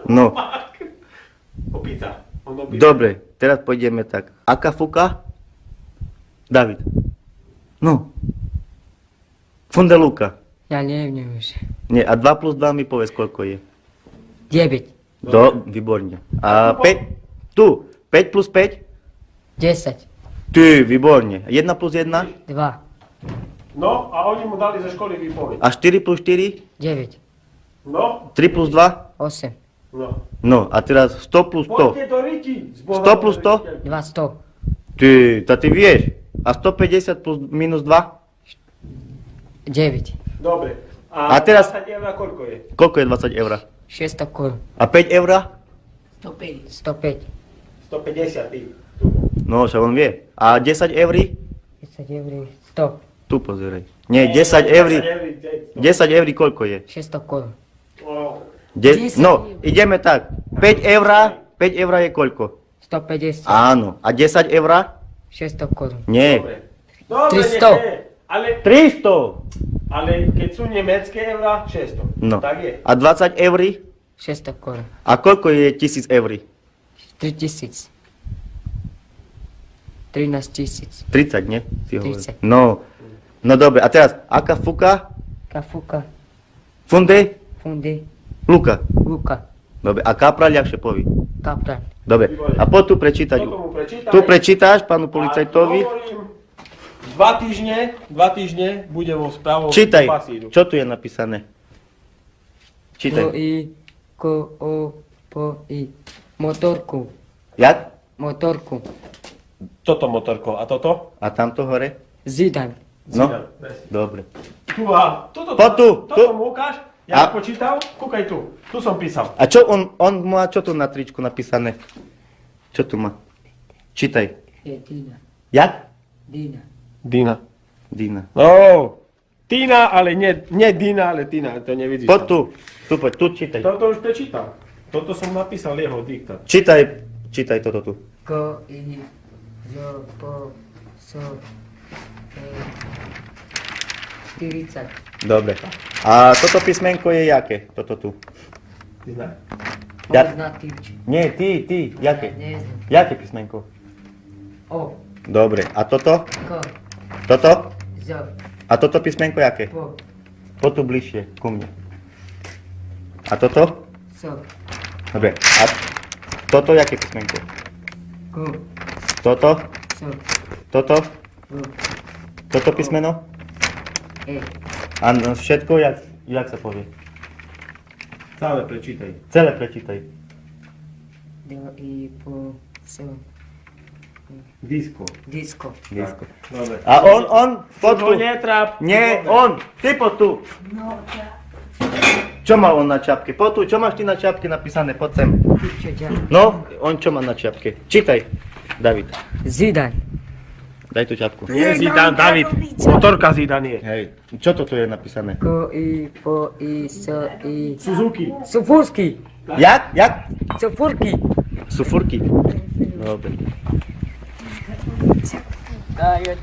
No. Opica. Dobre, teraz pôjdeme tak. Aká fuka? David. No. Fundeluka. Ja neviem už. Nie, a 2 plus 2 mi povedz, koľko je. 9. Výborne. A 5? Tu. 5 plus 5? 10. Ty, výborne. 1 plus 1? 2. No, a oni mu dali ze školy výpoveď. A 4 plus 4? 9. No, 3 plus 2? 8. no. No, a teraz 100 plus 100. Poďte do Riti. 100 plus 100? 200. Ty, to ty vieš. A 150 plus minus 2? 9. Dobre. A teraz- 20 eur koľko je? Koľko je 20 eur? 600 korun. A 5 eur? 105. 150 ty. No, však on vie. A 10 eur? 10 eur. 100. Tu pozeraj. Nie, 10 eur. 10 eur koľko je? 600 korun. No, ideme tak. 5 eur je koľko? 150. Áno. A 10 eur? 600 korun. Nie. Dobre, 300. nie, ale, 300. ale keď sú nemecké eurá, 600. No. Tak je. A 20 eur? 600 korun. A koľko je 1000 eur? 3000. 13 000. 30, nie? Si hovoril. 30. No. No dobre, a teraz, aká fuka? Kafuka. Funde? Funde. Luka. Luka. Dobre, a kapra ľahšie poví. Kaplan. Dobre, a poď tu prečítať. Toto mu prečítaj. Tu prečítaš pánu A policajtovi. hovorím, 2 týždne bude vo správu Čítaj, pasíru. čo tu je napísané? Ko Čítaj. i. Ko o. Po i. Motorku. Jak? Motorku. Toto motorko. A toto? A tamto hore? Zidan. No, Zidane, presne. dobre. Tu a toto. Poď tu, Toto tu. mu ukáž. Ja A- počítal. Kúkaj tu. Tu som písal. A čo on má čo tu na tričku napísané? Čo tu má? Čítaj. Je Dina. Jak? Dina. Dina. Dina. No. Tina, ale nie Dina, ale Tina. To nevidíš. Poď tu. Tu poď, tu čítaj. Toto už prečítal. Toto som napísal jeho diktát. Čítaj toto tu. Ko i. Zo. Po. So. 40. Dobre. A toto písmenko je jaké? Toto tu. Ty znáš? Ja- Pozná tyč. Nie, ty. Jaké? Ne znam. Jaké písmenko? O. Dobre. A toto? Ko. Toto? Zo. A toto písmenko jaké? Po. Poď tu bližšie, ku mne. A toto? So. Dobre. A toto jaké písmenko? Ko. Toto? So. Toto? Vo. Toto písmeno? E. A všetko, jak sa povie? Celé prečítaj. Celé prečítaj. Do i. Po. So. Disko. Disko. Disko. Dobre. A on, poď tu. To netráp. Nie, on, ty poď tu. No, ja. Čo má on na čapke? Poď tu, čo máš ty na čapke napísané? Poď sem. Čo ja. No, on čo má na čapke? Čítaj, David. Zidan. Daj tú čapku. Nie Zidane, David. Motorka Zidane je. Hej, čo to tu je napísané? Ko i. Po i. So i. Suzuki. Sufurski. Jak? Sufurki. Sufurky. Dobre. Da, je